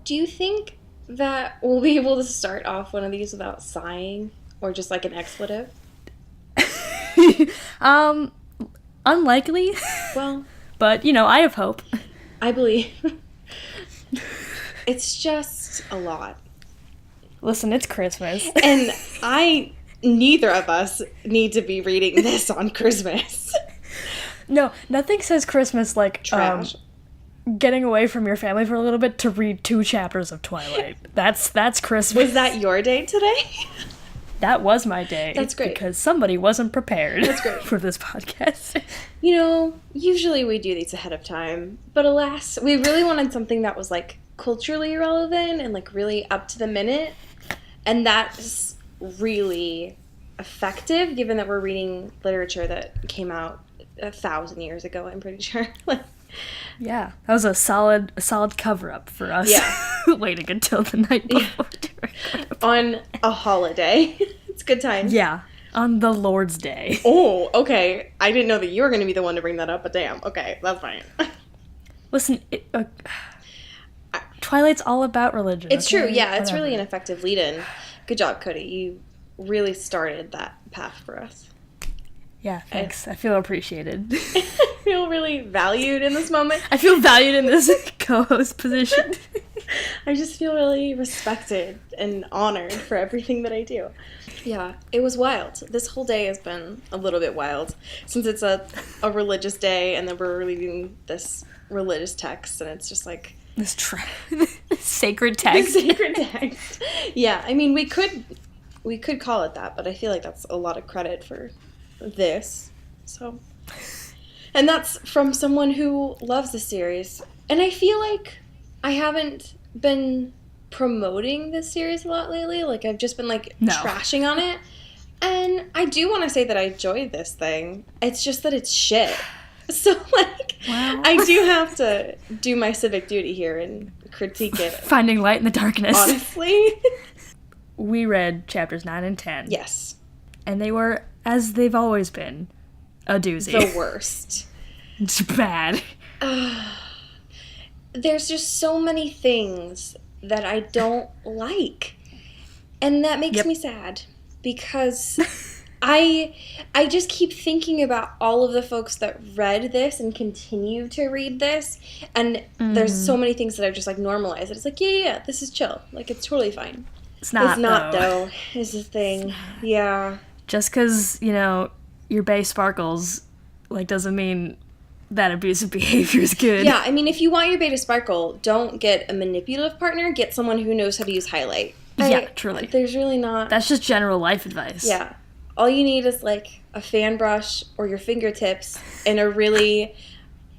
Do you think that we'll be able to start off one of these without sighing? Or just like an expletive? Unlikely. Well, but, I have hope. I believe. It's just a lot. Listen, it's Christmas. And neither of us need to be reading this on Christmas. No, nothing says Christmas like Trash. Getting away from your family for a little bit to read 2 chapters of Twilight. That's Christmas. Was that your day today? That was my day. That's great. Because somebody wasn't prepared. That's great. For this podcast. Usually we do these ahead of time, but alas, we really wanted something that was like culturally relevant and like really up to the minute, and that's really effective given that we're reading literature that came out 1,000 years ago, I'm pretty sure. Yeah, that was a solid cover-up for us. Yeah. Waiting until the night before. On a holiday. It's good times. Yeah, on the Lord's Day. Oh, okay. I didn't know that you were going to be the one to bring that up, but damn. Okay, that's fine. Listen, Twilight's all about religion. It's okay? true, yeah. It's Whatever. really an effective lead-in. Good job, Cody. You really started that path for us. Yeah, thanks. I feel appreciated. I feel really valued in this moment. I feel valued in this co-host position. I just feel really respected and honored for everything that I do. Yeah, it was wild. This whole day has been a little bit wild since it's a religious day and then we're reading this religious text and it's just like... This sacred text. The sacred text. Yeah, I mean, we could call it that, but I feel like that's a lot of credit for this. So... And that's from someone who loves the series. And I feel like I haven't been promoting this series a lot lately. Like, I've just been, trashing on it. And I do want to say that I enjoyed this thing. It's just that it's shit. So, wow. I do have to do my civic duty here and critique it. Finding light in the darkness. Honestly. We read chapters 9 and 10. Yes. And they were, as they've always been, a doozy. The worst. It's bad. There's just so many things that I don't like. And that makes me sad. Because I just keep thinking about all of the folks that read this and continue to read this. And there's so many things that I've just, normalized. It's like, yeah, this is chill. Like, it's totally fine. It's not, though. Is the thing. Yeah. Just because, your bae sparkles, doesn't mean that abusive behavior is good. Yeah, I mean, if you want your bae to sparkle, don't get a manipulative partner. Get someone who knows how to use highlight. Yeah, truly. There's really not... That's just general life advice. Yeah. All you need is, a fan brush or your fingertips and a really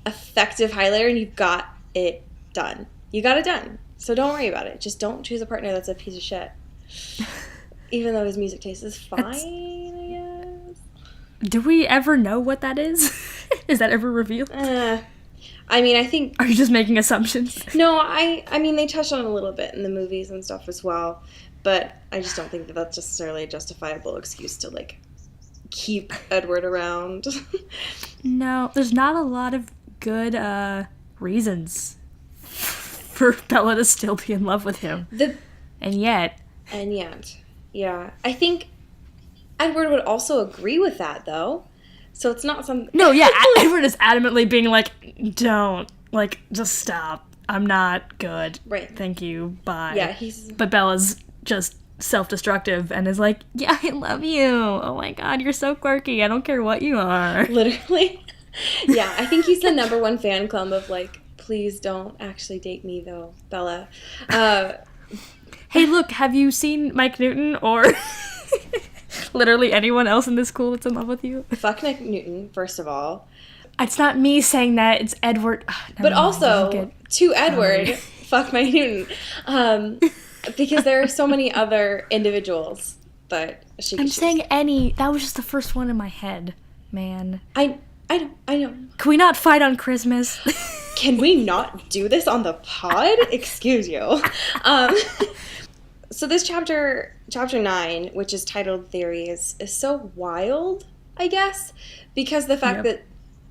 effective highlighter, and you've got it done. You got it done. So don't worry about it. Just don't choose a partner that's a piece of shit. Even though his music taste is fine, I guess. Do we ever know what that is? Is that ever revealed? I mean, I think... Are you just making assumptions? No, I mean, they touched on it a little bit in the movies and stuff as well, but I just don't think that that's necessarily a justifiable excuse to, keep Edward around. No, there's not a lot of good reasons for Bella to still be in love with him. And yet, yeah. I think Edward would also agree with that, though. So it's not something... No, yeah, Edward is adamantly being don't. Just stop. I'm not good. Right. Thank you. Bye. Yeah, But Bella's just self-destructive and is like, yeah, I love you. Oh my god, you're so quirky. I don't care what you are. Literally. Yeah, I think he's the number one fan club of, please don't actually date me, though, Bella. Hey, look, have you seen Mike Newton or... literally anyone else in this school that's in love with you? Fuck Nick Newton, first of all. It's not me saying that, it's Edward. But also, to Edward, fuck Mike Newton. Because there are so many other individuals that she could I'm choose. saying any. That was just the first one in my head, man. I know. Can we not fight on Christmas? Can we not do this on the pod? Excuse you. So this chapter 9, which is titled Theories, is so wild, I guess, because the fact that...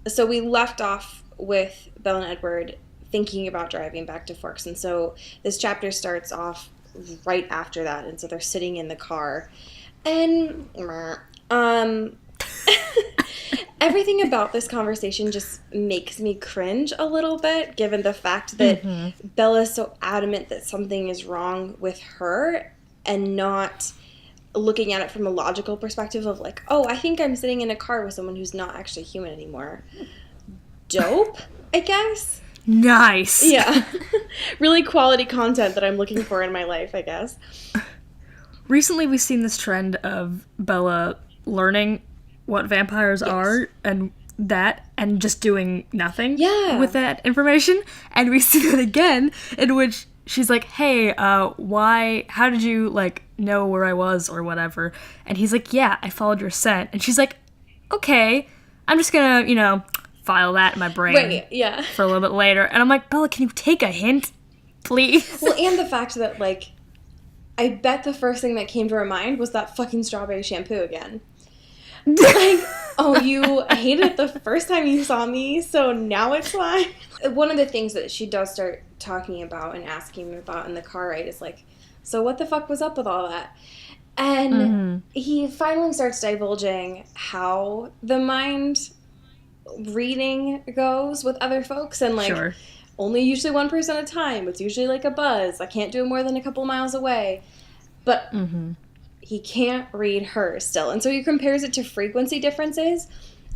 So we left off with Belle and Edward thinking about driving back to Forks. And so this chapter starts off right after that. And so they're sitting in the car. And everything about this conversation just makes me cringe a little bit, given the fact that Bella's so adamant that something is wrong with her and not looking at it from a logical perspective of like, oh, I think I'm sitting in a car with someone who's not actually human anymore. Dope, I guess. Nice. Yeah. Really quality content that I'm looking for in my life, I guess. Recently, we've seen this trend of Bella learning what vampires are and just doing nothing with that information. And we see that again, in which she's like, hey, how did you, like, know where I was or whatever? And he's like, yeah, I followed your scent. And she's like, okay, I'm just gonna, file that in my brain for a little bit later. And I'm like, Bella, can you take a hint, please? Well, and the fact that, like, I bet the first thing that came to her mind was that fucking strawberry shampoo again. Like, oh, you hated it the first time you saw me, so now it's fine. One of the things that she does start talking about and asking me about in the car ride is like, so what the fuck was up with all that? And he finally starts divulging how the mind reading goes with other folks, and like only usually one person at a time. It's usually like a buzz. I can't do it more than a couple miles away. But he can't read her still. And so he compares it to frequency differences.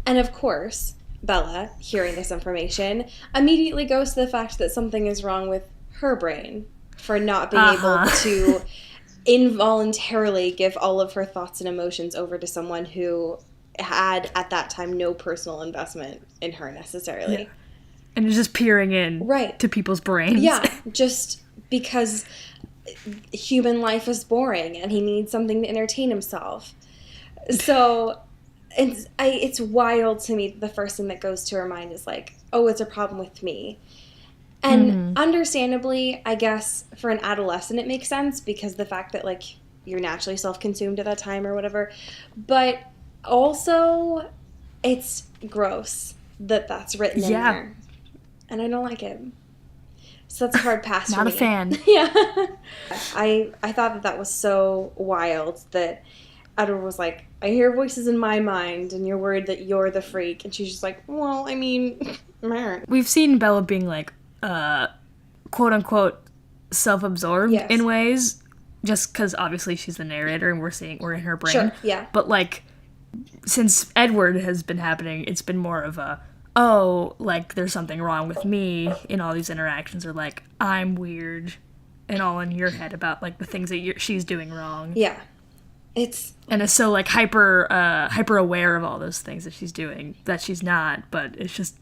And of course, Bella, hearing this information, immediately goes to the fact that something is wrong with her brain for not being able to involuntarily give all of her thoughts and emotions over to someone who had, at that time, no personal investment in her necessarily. Yeah. And is just peering in to people's brains. Yeah, just because human life is boring and he needs something to entertain himself. So it's wild to me that the first thing that goes to her mind is like, oh, it's a problem with me. And understandably, I guess, for an adolescent it makes sense because the fact that, like, you're naturally self-consumed at that time or whatever. But also, it's gross that that's written in there. And I don't like it. So that's a hard pass for me. Not a fan. Yeah. I thought that was so wild that Edward was like, I hear voices in my mind and you're worried that you're the freak. And she's just like, well, I mean, we've seen Bella being like, quote unquote, self-absorbed in ways, just because obviously she's the narrator and we're in her brain. Sure, yeah. But like, since Edward has been happening, it's been more of a, oh, like, there's something wrong with me in all these interactions, or like, I'm weird and all in your head about, like, the things that she's doing wrong. Yeah. And is so, like, hyper aware of all those things that she's doing, that she's not, but it's just,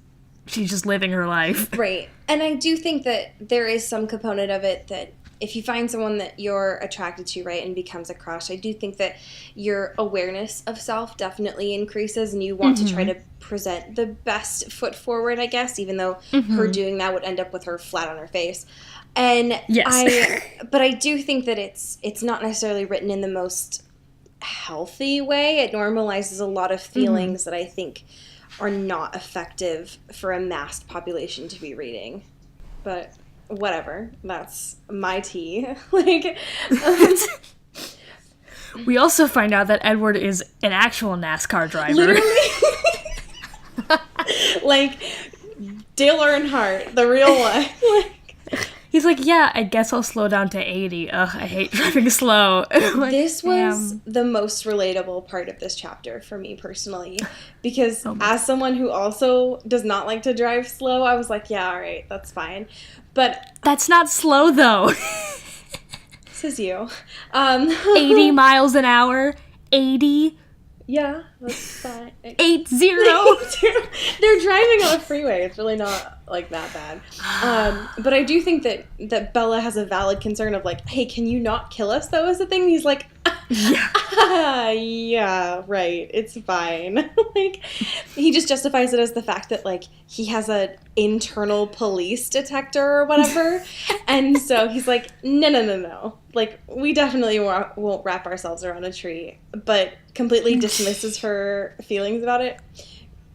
she's just living her life. Right. And I do think that there is some component of it that if you find someone that you're attracted to, right, and becomes a crush, I do think that your awareness of self definitely increases and you want to try to present the best foot forward, I guess, even though her doing that would end up with her flat on her face. And but I do think that it's not necessarily written in the most healthy way. It normalizes a lot of feelings that I think are not effective for a massed population to be reading. But whatever, that's my tea. Like, we also find out that Edward is an actual NASCAR driver. Literally. Like, Dale Earnhardt, the real one. He's like, yeah, I guess I'll slow down to 80. Ugh, I hate driving slow. Like, this was the most relatable part of this chapter for me personally. Because as someone who also does not like to drive slow, I was like, yeah, all right, that's fine. But that's not slow, though. Says you. 80 miles an hour. 80. Yeah, that's fine. 80. They're driving on a freeway. It's really not like that bad. But I do think that Bella has a valid concern of like, hey, can you not kill us though? Is the thing. He's like, yeah, right. It's fine. Like, he just justifies it as the fact that like he has an internal police detector or whatever, and so he's like, no. Like, we definitely won't wrap ourselves around a tree, but completely dismisses her feelings about it.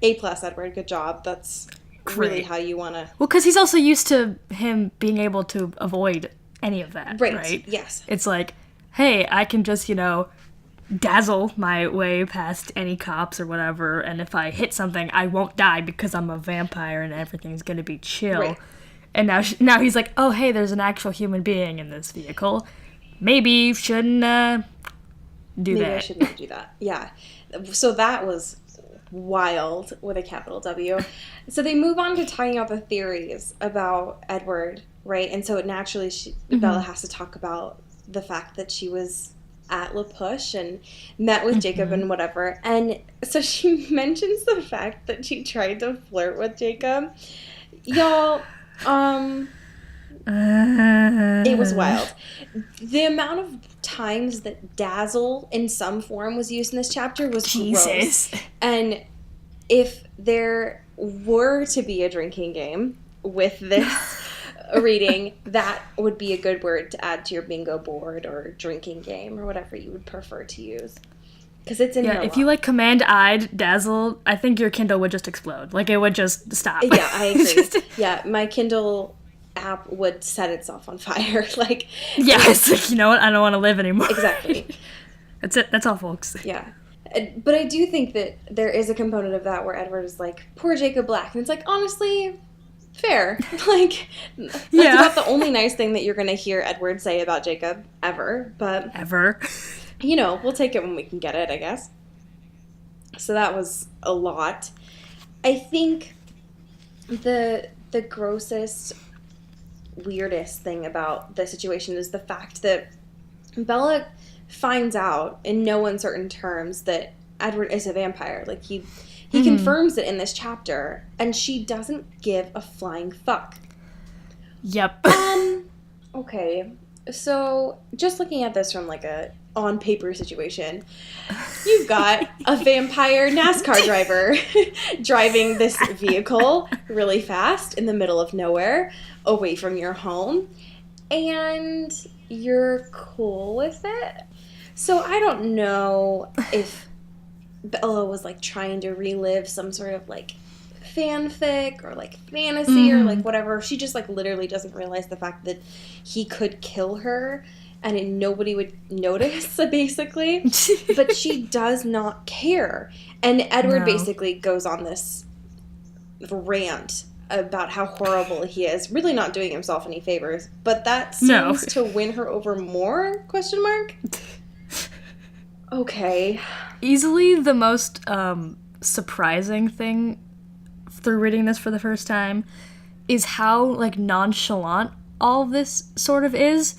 A+, Edward. Good job. That's really how you want to... Well, because he's also used to him being able to avoid any of that, right? Yes. It's like, hey, I can just, dazzle my way past any cops or whatever, and if I hit something, I won't die because I'm a vampire and everything's going to be chill. Right. And now he's like, oh, hey, there's an actual human being in this vehicle. Maybe you shouldn't do that. Maybe I shouldn't do that. Yeah. So that was wild with a capital W. So they move on to talking about the theories about Edward, right? And so naturally Bella has to talk about the fact that she was at La Push and met with Jacob and whatever. And so she mentions the fact that she tried to flirt with Jacob. Y'all, it was wild. The amount of times that dazzle in some form was used in this chapter was gross. And if there were to be a drinking game with this reading, that would be a good word to add to your bingo board or drinking game or whatever you would prefer to use. Because it's in here. If you command-eyed dazzle, I think your Kindle would just explode. It would just stop. Yeah, I agree. Yeah, my Kindle app would set itself on fire. Yeah, it's like, you know what? I don't want to live anymore. Exactly. That's it. That's all, folks. Yeah. But I do think that there is a component of that where Edward is like, poor Jacob Black. And it's like, honestly, fair. That's about the only nice thing that you're going to hear Edward say about Jacob ever. But ever. We'll take it when we can get it, I guess. So that was a lot. I think the grossest, weirdest thing about the situation is the fact that Bella finds out in no uncertain terms that Edward is a vampire. He confirms it in this chapter, and she doesn't give a flying fuck. Yep. Okay. So, just looking at this from a on-paper situation, you've got a vampire NASCAR driver driving this vehicle really fast in the middle of nowhere, away from your home, and you're cool with it. So I don't know if Bella was trying to relive some sort of fanfic or fantasy or whatever. She just literally doesn't realize the fact that he could kill her and nobody would notice, basically. But she does not care. And Edward basically goes on this rant about how horrible he is, really not doing himself any favors. But that seems to win her over more, ? Okay. Easily the most surprising thing through reading this for the first time is how nonchalant all of this sort of is,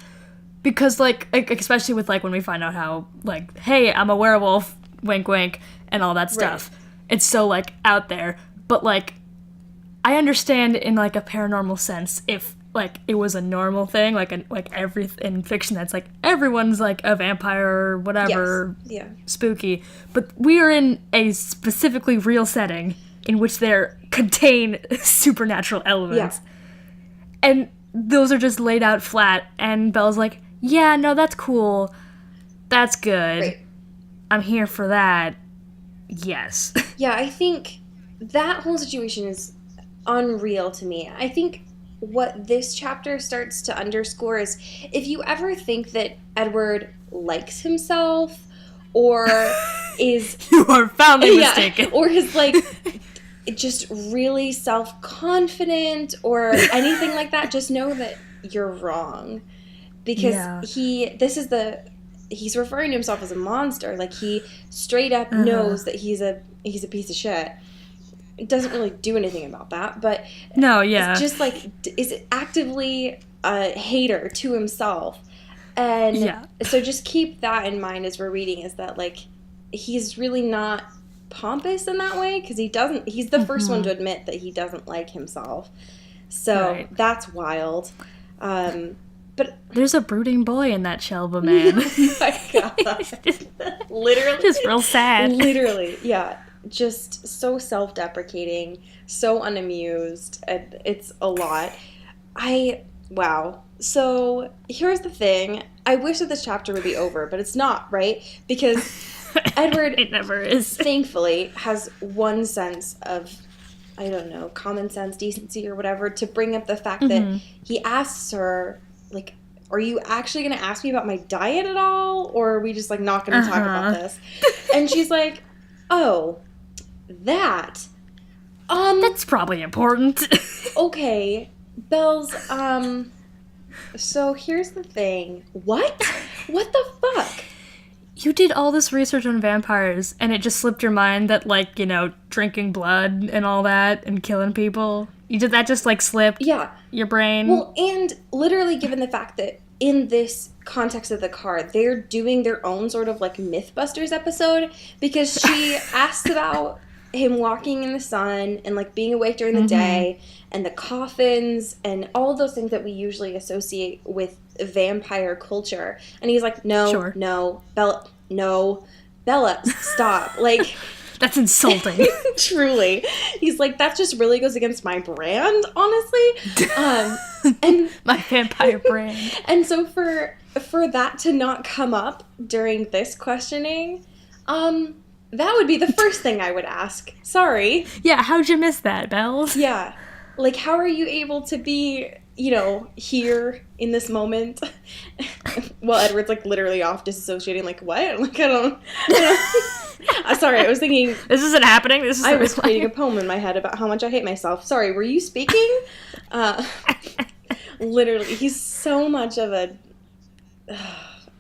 because especially with when we find out how hey, I'm a werewolf, wink wink, and all that stuff. Right. It's so out there, but I understand in a paranormal sense if it was a normal thing, every in fiction that's everyone's a vampire or whatever, spooky. But we are in a specifically real setting in which there contain supernatural elements, and those are just laid out flat. And Bella's like, yeah, no, that's cool, that's good, right. I'm here for that. Yes. Yeah, I think that whole situation is unreal to me. I think what this chapter starts to underscore is if you ever think that Edward likes himself or is... You are foundly mistaken. Or is just really self-confident or anything like that, just know that you're wrong. Because he's referring to himself as a monster. He straight up knows that he's a piece of shit. It doesn't really do anything about that, but it's just is actively a hater to himself. And so just keep that in mind as we're reading, is that he's really not pompous in that way, because he's the first one to admit that he doesn't like himself. So that's wild. But there's a brooding boy in that shell of a man. Oh my God. Literally. Just real sad. Literally, yeah. Just so self-deprecating, so unamused. It's a lot. Wow. So here's the thing. I wish that this chapter would be over, but it's not, right? Because Edward, it never is. Thankfully, has one sense of I don't know, common sense, decency, or whatever, to bring up the fact that he asks her, like, are you actually going to ask me about my diet at all? Or are we just, like, not going to talk about this? And she's like, oh, that. That's probably important. Okay, Bells, so here's the thing. What? What the fuck? You did all this research on vampires, and it just slipped your mind that, like, you know, drinking blood and all that and killing people. That just, like, slipped your brain. Well, and literally given the fact that in this context of the car, they're doing their own sort of, like, Mythbusters episode, because she asks about him walking in the sun and, like, being awake during the day and the coffins and all of those things that we usually associate with vampire culture. And he's like, no, Bella, stop. Like, that's insulting. Truly. He's like, that just really goes against my brand, honestly. And my vampire brand. And so for that to not come up during this questioning, that would be the first thing I would ask. Sorry. Yeah, how'd you miss that, Bells? Yeah. Like, how are you able to be, you know, here in this moment? Well, Edward's, like, literally off disassociating, like, what? Like, I don't sorry, I was thinking... This isn't happening. I was reading a poem in my head about how much I hate myself. Sorry, were you speaking? Literally, he's so much of a...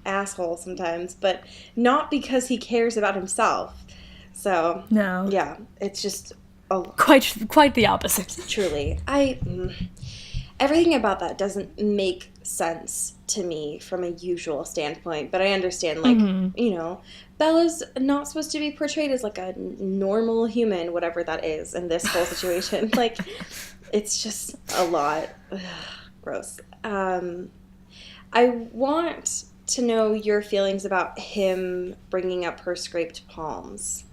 asshole sometimes, but not because he cares about himself. So no, yeah, it's just quite the opposite. Truly, everything about that doesn't make sense to me from a usual standpoint. But I understand, like, you know, Bella's not supposed to be portrayed as like a normal human, whatever that is, in this whole situation. Like, it's just a lot. Ugh, gross. I want to know your feelings about him bringing up her scraped palms.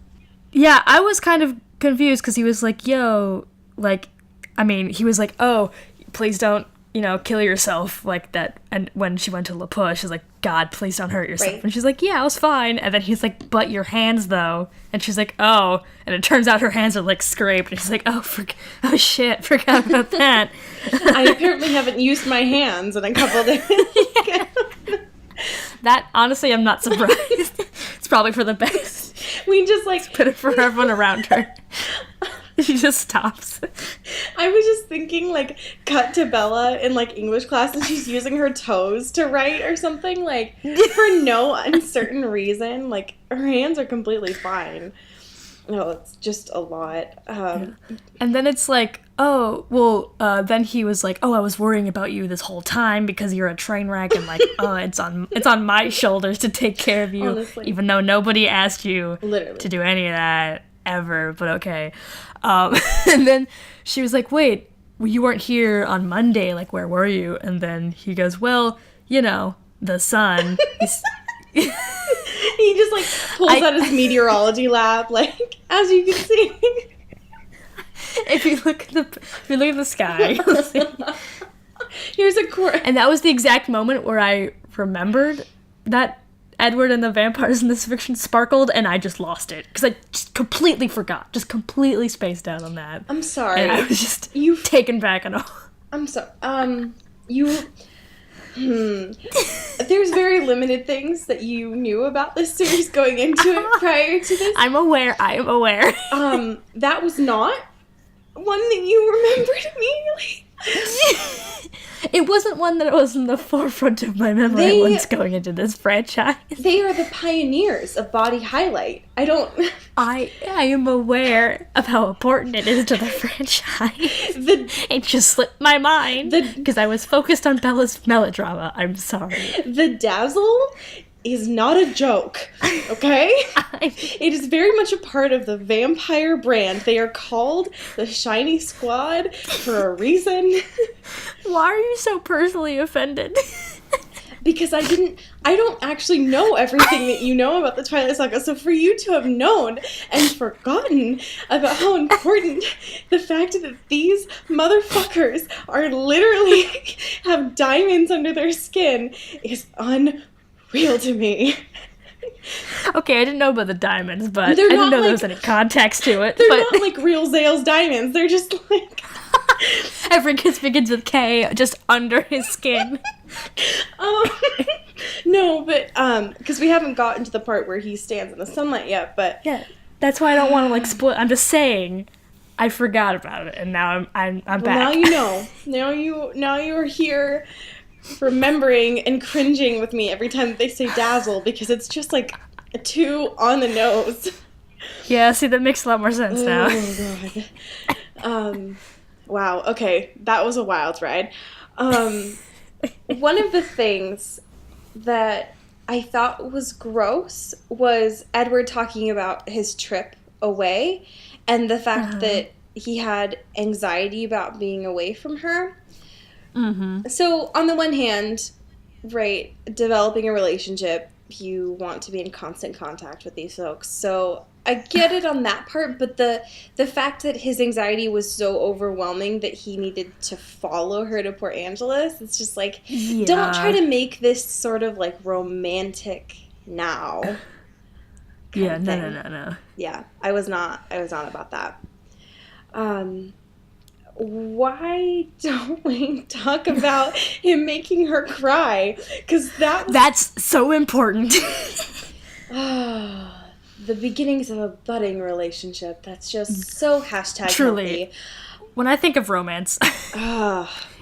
Yeah, I was kind of confused because he was like, yo, like, I mean, he was like, oh, please don't, you know, kill yourself like that. And when she went to La Push, she's like, God, please don't hurt yourself. Right. And she's like, yeah, I was fine. And then he's like, but your hands, though. And she's like, oh. And it turns out her hands are, like, scraped. And she's like, oh, shit, forgot about that. I apparently haven't used my hands in a couple days. Yeah. That, honestly, I'm not surprised. It's probably for the best. We just, like... put it for everyone around her. She just stops. I was just thinking, like, cut to Bella in, like, English class and she's using her toes to write or something, like, for no uncertain reason. Like, her hands are completely fine. No, it's just a lot. And then it's like, oh, well, then he was like, oh, I was worrying about you this whole time because you're a train wreck, and like, oh, it's on my shoulders to take care of you, honestly. Even though nobody asked you literally to do any of that ever, but okay. And then she was like, wait, you weren't here on Monday, like, where were you? And then he goes, well, you know, the sun. He just, like, pulls out his meteorology lab, like, as you can see. If you look at the sky, you'll see. Here's a quote. And that was the exact moment where I remembered that Edward and the vampires in this fiction sparkled, and I just lost it. Because I just completely forgot. Just completely spaced out on that. I'm sorry. And I was just taken back and all. I'm sorry. There's very limited things that you knew about this series going into it prior to this. I am aware. That was not one that you remembered immediately. It wasn't one that was in the forefront of my memory once going into this franchise. They are the pioneers of body highlight. I am aware of how important it is to the franchise. It just slipped my mind because I was focused on Bella's melodrama. I'm sorry. The dazzle is not a joke, okay? It is very much a part of the vampire brand. They are called the Shiny Squad for a reason. Why are you so personally offended? Because I don't actually know everything that you know about the Twilight Saga, so for you to have known and forgotten about how important the fact that these motherfuckers are literally have diamonds under their skin is unreal to me. Okay, I didn't know about the diamonds, but I didn't know there was any context to it. They're not like real Zale's diamonds. They're just like... Every kiss begins with K, just under his skin. No, but, because we haven't gotten to the part where he stands in the sunlight yet, but... Yeah, that's why I don't want to, like, split. I'm just saying, I forgot about it, and now I'm back. Now you know. Now you are here remembering and cringing with me every time they say dazzle, because it's just, like, a 2 on the nose. Yeah, see, that makes a lot more sense now. Oh, God. Wow, okay, that was a wild ride. One of the things that I thought was gross was Edward talking about his trip away and the fact that he had anxiety about being away from her. Mm-hmm. So, on the one hand, right, developing a relationship, you want to be in constant contact with these folks. So, I get it on that part, but the fact that his anxiety was so overwhelming that he needed to follow her to Port Angeles, it's just like, don't try to make this sort of like romantic now. Yeah, no. Yeah, I was not about that. Why don't we talk about him making her cry? Because that's so important. The beginnings of a budding relationship. That's just so hashtag truly healthy. When I think of romance,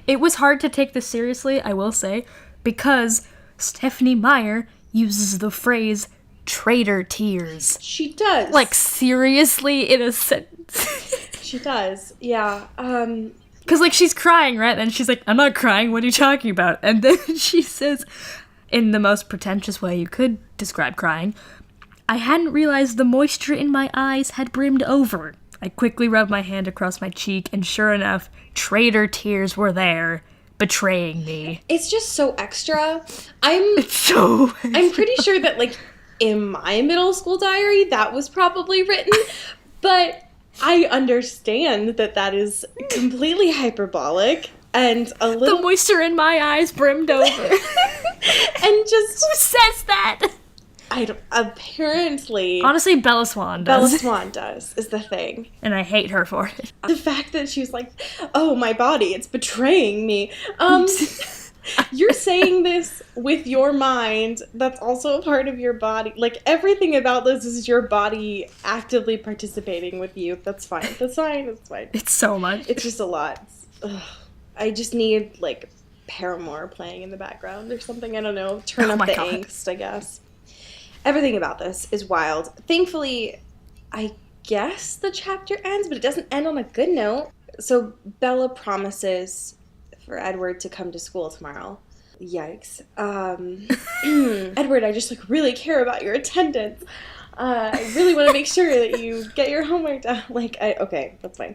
it was hard to take this seriously, I will say, because Stephenie Meyer uses the phrase traitor tears. She does. Like, seriously, in a sentence. She does, yeah. Because, like, she's crying, right? And she's like, I'm not crying, what are you talking about? And then she says, in the most pretentious way you could describe crying, I hadn't realized the moisture in my eyes had brimmed over. I quickly rubbed my hand across my cheek, and sure enough, traitor tears were there, betraying me. It's just so extra. I'm pretty sure that, like, in my middle school diary, that was probably written, but I understand that is completely hyperbolic and a little... The moisture in my eyes brimmed over. And just... Who says that? Apparently... Honestly, Bella Swan does. Bella Swan does, is the thing. And I hate her for it. The fact that she's like, oh, my body, it's betraying me. You're saying this with your mind. That's also a part of your body. Like, everything about this is your body actively participating with you. That's fine. That's fine. That's fine. It's so much. It's just a lot. I just need, like, Paramore playing in the background or something. I don't know. Turn up the angst, I guess. Everything about this is wild. Thankfully, I guess the chapter ends, but it doesn't end on a good note. So Bella promises for Edward to come to school tomorrow. Yikes. Edward, I just, like, really care about your attendance. I really want to make sure that you get your homework done. Like, okay, that's fine.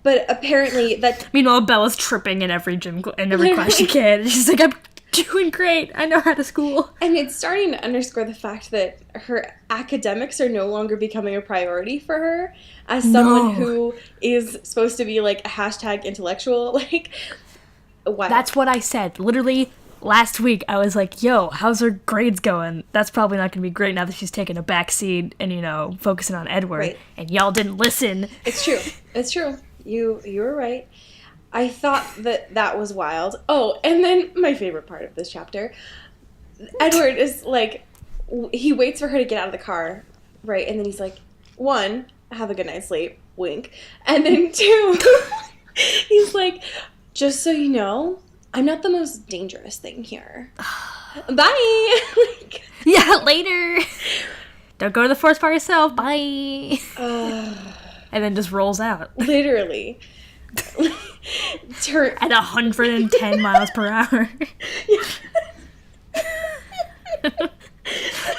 But apparently that... Meanwhile, Bella's tripping in every class she can. She's like, I'm doing great. I know how to school. And it's starting to underscore the fact that her academics are no longer becoming a priority for her as someone who is supposed to be, like, a hashtag intellectual. Like, wow. That's what I said. Literally, last week, I was like, yo, how's her grades going? That's probably not going to be great now that she's taking a back seat and, you know, focusing on Edward. Right. And y'all didn't listen. It's true. It's true. You were right. I thought that was wild. Oh, and then my favorite part of this chapter. Edward is like, he waits for her to get out of the car, right? And then he's like, 1, have a good night's sleep, wink. And then 2, he's like, just so you know, I'm not the most dangerous thing here. Bye! Like, yeah, later! Don't go to the forest by yourself, bye! And then just rolls out. Literally. At 110 miles per hour.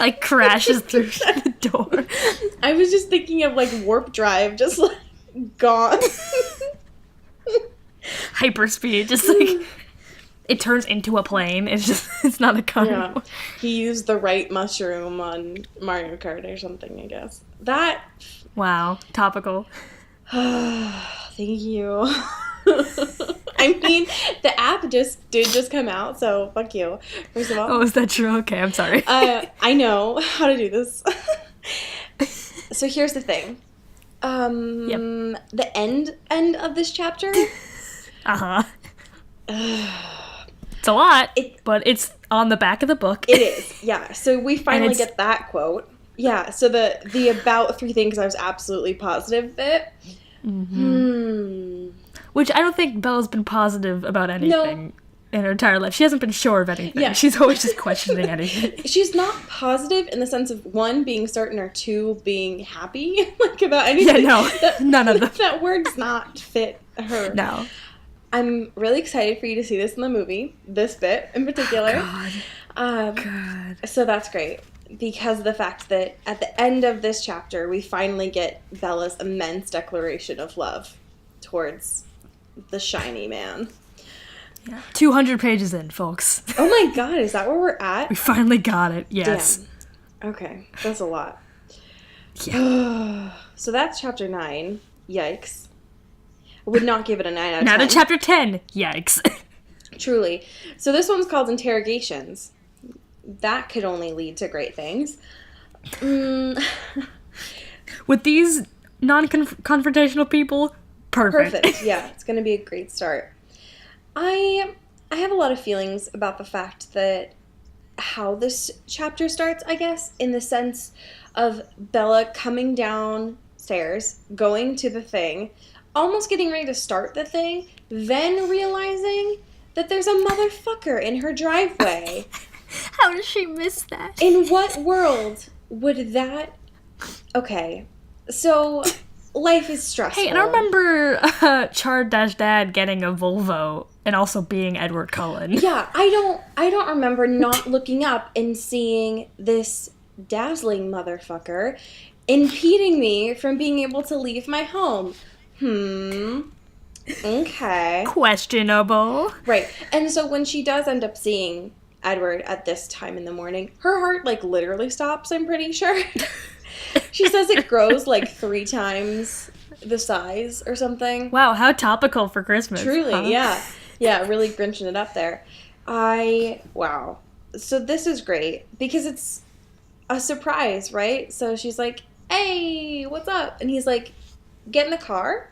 Like, crashes through the door. I was just thinking of, like, warp drive, just, like, gone. Hyperspeed, just, like, it turns into a plane. It's not a car. Yeah. He used the right mushroom on Mario Kart or something, I guess. That... Wow, topical. Thank you. I mean, the app did just come out, so fuck you. First of all. Oh, is that true? Okay, I'm sorry. I know how to do this. So here's the thing. The end of this chapter. Uh-huh. It's a lot, but it's on the back of the book. It is, yeah. So we finally get that quote. Yeah, so the about 3 things I was absolutely positive bit. Which I don't think Bella's been positive about anything in her entire life. She hasn't been sure of anything. Yeah. She's always just questioning anything. She's not positive in the sense of 1, being certain, or 2, being happy like about anything. Yeah, no. None of them. That word's not fit her. No. I'm really excited for you to see this in the movie, this bit in particular. God. So that's great, because of the fact that at the end of this chapter, we finally get Bella's immense declaration of love towards the shiny man. Yeah. 200 pages in, folks. Oh my god, is that where we're at? We finally got it, yes. Damn. Okay, that's a lot. Yeah. So that's chapter 9. Yikes. I would not give it a 9 out of 10. Now to chapter 10. Yikes. Truly. So this one's called Interrogations. That could only lead to great things. With these non-confrontational people, perfect. Yeah, it's going to be a great start. I have a lot of feelings about the fact that how this chapter starts, I guess, in the sense of Bella coming downstairs, going to the thing, almost getting ready to start the thing, then realizing that there's a motherfucker in her driveway. How does she miss that? In what world would that... Okay, so life is stressful. Hey, and I remember Char-Dad getting a Volvo and also being Edward Cullen. Yeah, I don't remember not looking up and seeing this dazzling motherfucker impeding me from being able to leave my home. Okay. Questionable. Right. And so when she does end up seeing Edward at this time in the morning, her heart, like, literally stops, I'm pretty sure. She says it grows, like, 3 times the size or something. Wow, how topical for Christmas. Truly, huh? yeah. Yeah, really grinching it up there. Wow. So this is great because it's a surprise, right? So she's like, hey, what's up? And he's like, get in the car.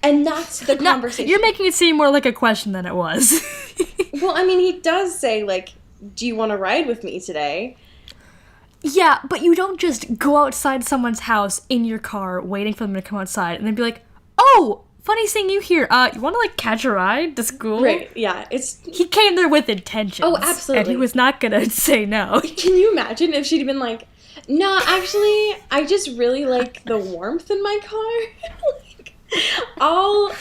And that's the conversation. You're making it seem more like a question than it was. Well, I mean, he does say, like, do you want to ride with me today? Yeah, but you don't just go outside someone's house in your car waiting for them to come outside and then be like, oh, funny seeing you here. You want to, like, catch a ride to school? Right, yeah. He came there with intentions. Oh, absolutely. And he was not going to say no. Can you imagine if she'd been like, no, actually, I just really like the warmth in my car. Like, I'll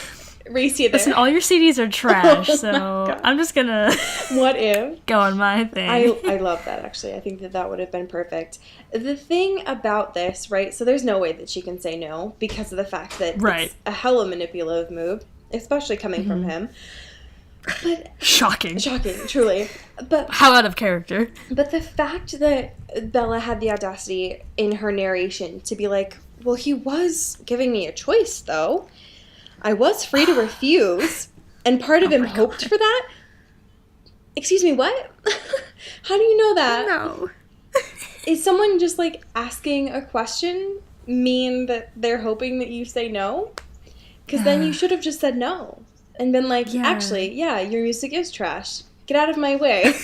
race you there. Listen, all your CDs are trash, so I'm just going to what if? Go on my thing. I love that, actually. I think that would have been perfect. The thing about this, right, so there's no way that she can say no because of the fact that it's a hella manipulative move, especially coming from him. But Shocking, truly. But how out of character. But the fact that Bella had the audacity in her narration to be like, well, he was giving me a choice, though. I was free to refuse, and part of him hoped for that. Excuse me, what? How do you know that? No. Is someone just, like, asking a question mean that they're hoping that you say no? Because then you should have just said no. And been like, actually, your music is trash. Get out of my way.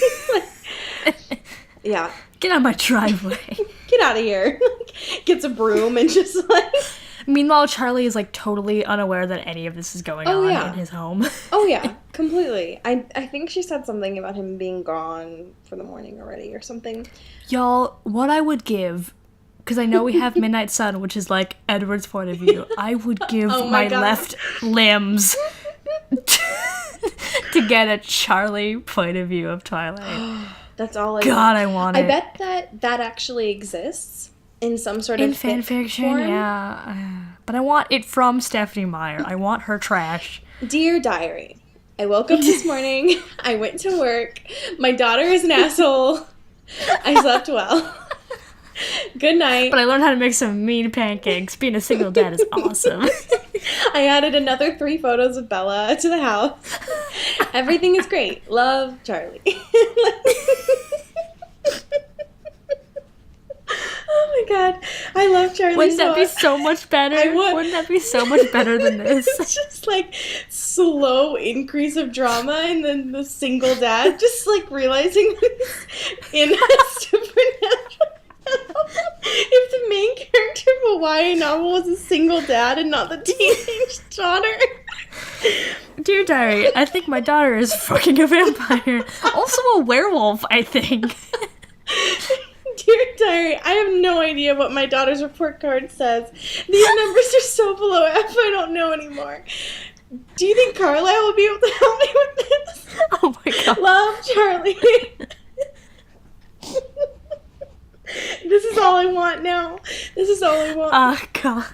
Yeah. Get out of my driveway. Get out of here. Gets a broom and just, like... Meanwhile, Charlie is, like, totally unaware that any of this is going on in his home. Oh, yeah. Completely. I think she said something about him being gone for the morning already or something. Y'all, what I would give... Because I know we have Midnight Sun, which is, like, Edward's point of view. I would give my left limbs... to get a Charlie point of view of Twilight. That's all I God, I want it. I bet that actually exists in some sort of fan fiction, form. Yeah. But I want it from Stephenie Meyer. I want her trash. Dear Diary, I woke up this morning. I went to work. My daughter is an asshole. I slept well. Good night. But I learned how to make some mean pancakes. Being a single dad is awesome. I added another 3 photos of Bella to the house. Everything is great. Love, Charlie. Oh my god. I love Charlie. Wouldn't that be so much better? I would. Wouldn't that be so much better than this? It's just like slow increase of drama, and then the single dad just like realizing in a supernatural. If the main character of a YA novel was a single dad and not the teenage daughter. Dear Diary, I think my daughter is fucking a vampire. Also a werewolf, I think. Dear Diary, I have no idea what my daughter's report card says. These numbers are so below F, I don't know anymore. Do you think Carlisle will be able to help me with this? Oh my god. Love, Charlie. This is all I want now. This is all I want. Oh god.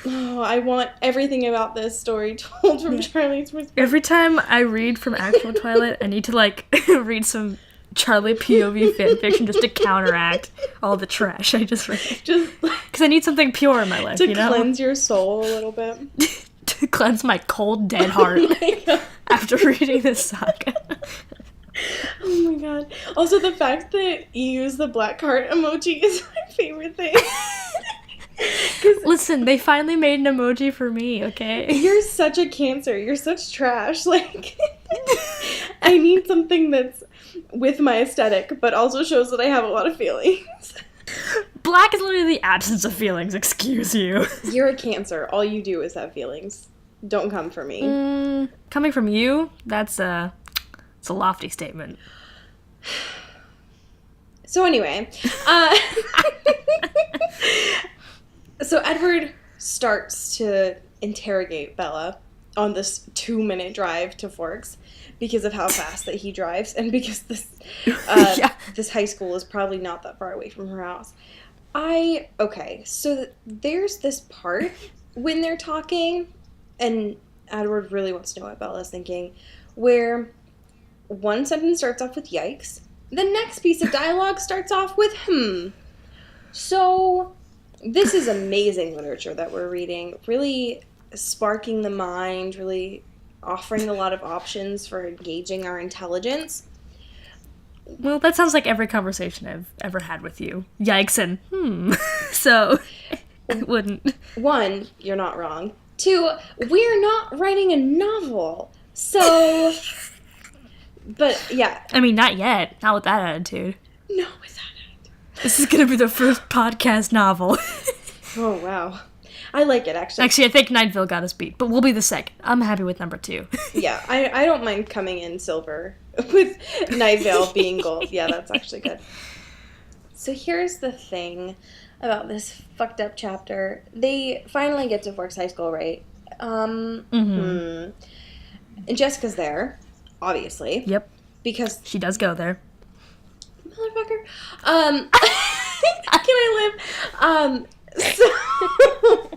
Oh, I want everything about this story told from Charlie's perspective. Every time I read from actual Twilight, I need to like read some Charlie POV fanfiction just to counteract all the trash I just read. Just because I need something pure in my life, to cleanse your soul a little bit. To cleanse my cold, dead heart after reading this saga. Oh my god. Also, the fact that you use the black heart emoji is my favorite thing. Listen, they finally made an emoji for me, okay? You're such a Cancer. You're such trash. Like, I need something that's with my aesthetic, but also shows that I have a lot of feelings. Black is literally the absence of feelings, excuse you. You're a Cancer. All you do is have feelings. Don't come for me. Coming from you, it's a lofty statement. So anyway, so Edward starts to interrogate Bella on this 2-minute drive to Forks because of how fast that he drives, and because this this high school is probably not that far away from her house. So there's this part when they're talking, and Edward really wants to know what Bella's thinking, where one sentence starts off with yikes, the next piece of dialogue starts off with So this is amazing literature that we're reading, really sparking the mind, really offering a lot of options for engaging our intelligence. Well, that sounds like every conversation I've ever had with you. Yikes and So, I wouldn't. 1, you're not wrong. 2, we're not writing a novel. So, but yeah. I mean, not yet. Not with that attitude. No, with that attitude. This is going to be the first podcast novel. Oh, wow. I like it, actually. Actually, I think Night Vale got us beat, but we'll be the second. I'm happy with number 2. Yeah, I don't mind coming in silver with Night Vale being gold. Yeah, that's actually good. So here's the thing about this fucked up chapter. They finally get to Forks High School, right? And Jessica's there, obviously. Yep. Because she does go there. Motherfucker. Can I live? So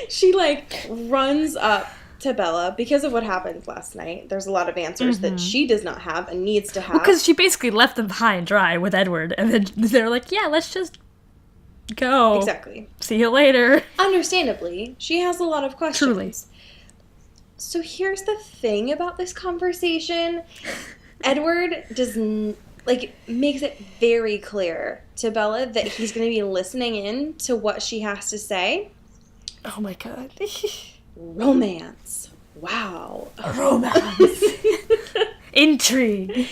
she like runs up to Bella because of what happened last night. There's a lot of answers that she does not have and needs to have. Well, because she basically left them high and dry with Edward, and then they're like, yeah, let's just go. Exactly. See you later. Understandably, she has a lot of questions. Truly. So here's the thing about this conversation. Edward makes it very clear to Bella that he's going to be listening in to what she has to say. Oh my god. Romance. Wow. Romance. Intrigue.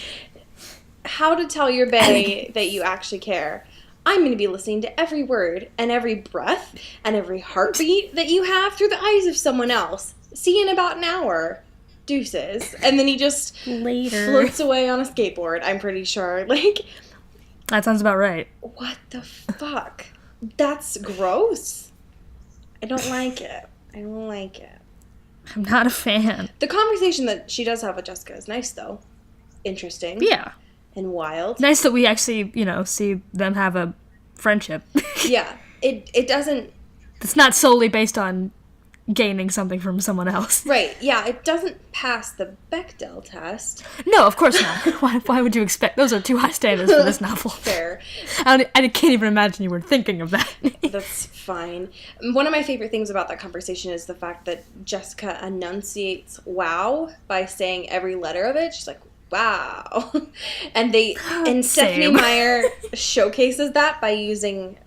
How to tell your bae that you actually care. I'm going to be listening to every word and every breath and every heartbeat that you have through the eyes of someone else. See you in about an hour. Deuces. And then he just floats away on a skateboard, I'm pretty sure. Like, that sounds about right. What the fuck? That's gross. I don't like it. I don't like it. I'm not a fan. The conversation that she does have with Jessica is nice, though. Interesting. Yeah. And wild. Nice that we actually, see them have a friendship. Yeah. It doesn't... It's not solely based on gaining something from someone else. Right, yeah, it doesn't pass the Bechdel test. No, of course not. Why would you expect? Those are too high standards for this novel. Fair. I can't even imagine you were thinking of that. That's fine. One of my favorite things about that conversation is the fact that Jessica enunciates wow by saying every letter of it. She's like, wow. And Stephanie Meyer showcases that by using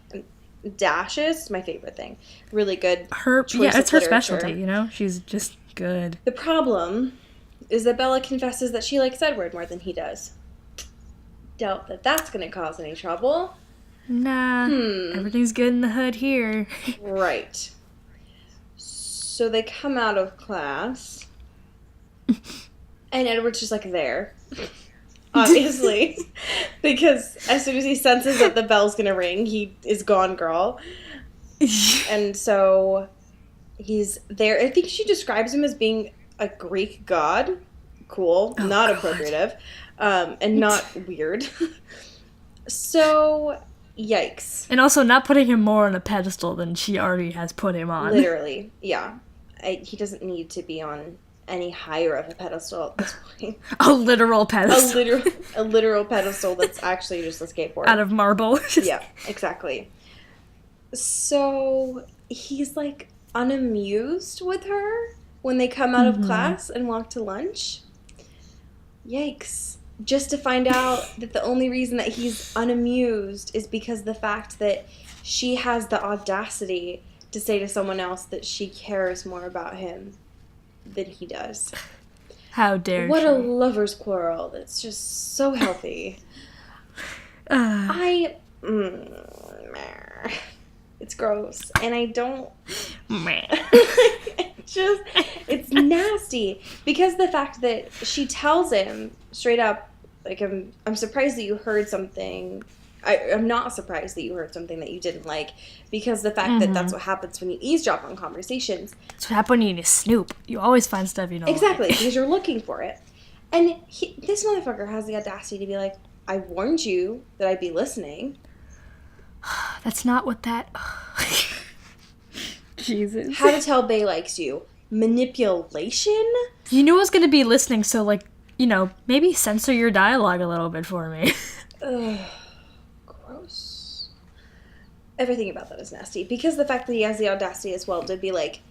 dashes. My favorite thing. Really good. It's her specialty, you know? She's just good. The problem is that Bella confesses that she likes Edward more than he does. Doubt that that's going to cause any trouble. Nah. Everything's good in the hood here. Right. So they come out of class. And Edward's just like there. Obviously. Because as soon as he senses that the bell's gonna ring, he is gone, girl. And so he's there. I think she describes him as being a Greek god. Cool. Oh, not appropriative. And not weird. So, yikes. And also not putting him more on a pedestal than she already has put him on. Literally, yeah. He doesn't need to be on any higher of a pedestal at this point. A literal pedestal. A literal pedestal that's actually just a skateboard. Out of marble. Yeah, exactly. So he's like unamused with her when they come out of class and walk to lunch. Yikes. Just to find out that the only reason that he's unamused is because the fact that she has the audacity to say to someone else that she cares more about him than he does. How dare What she? a lover's quarrel. That's just so healthy. It's gross. And I don't... It's nasty. Because the fact that she tells him straight up, like, I'm surprised that you heard something... I'm not surprised that you heard something that you didn't like, because the fact that that's what happens when you eavesdrop on conversations. That's what happens when you snoop. You always find stuff you don't Exactly, like. because you're looking for it. And this motherfucker has the audacity to be like, I warned you that I'd be listening. That's not what that... Jesus. How to tell Bae likes you. Manipulation? You knew I was going to be listening, so, like, you know, maybe censor your dialogue a little bit for me. Ugh. Gross. Everything about that is nasty. Because the fact that he has the audacity as well to be like,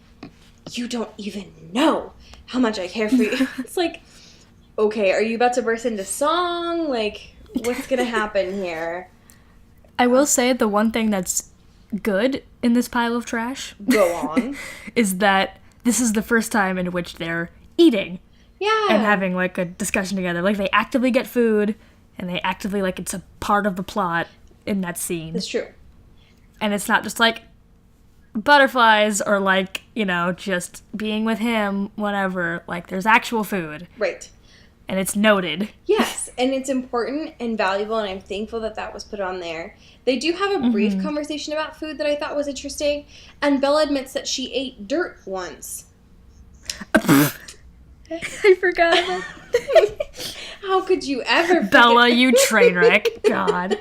you don't even know how much I care for you. It's like, okay, are you about to burst into song? Like, what's going to happen here? I will say the one thing that's good in this pile of trash. Go on. Is that this is the first time in which they're eating. Yeah. And having, like, a discussion together. Like, they actively get food, and they actively, like, it's a part of the plot in that scene. That's true. And it's not just, like, butterflies or, like, you know, just being with him, whatever. Like, there's actual food. Right. And it's noted. Yes, and it's important and valuable, and I'm thankful that that was put on there. They do have a brief conversation about food that I thought was interesting, and Bella admits that she ate dirt once. I forgot about that. How could you ever Bella, you train wreck. God.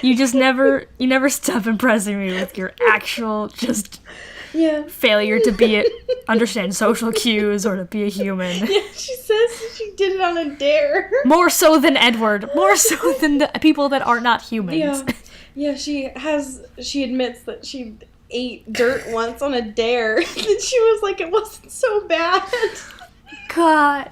You just never stop impressing me with your actual just failure to understand social cues or to be a human. Yeah, she says she did it on a dare. More so than Edward. More so than the people that are not humans. Yeah, she admits that she ate dirt once on a dare. And she was like, it wasn't so bad. God.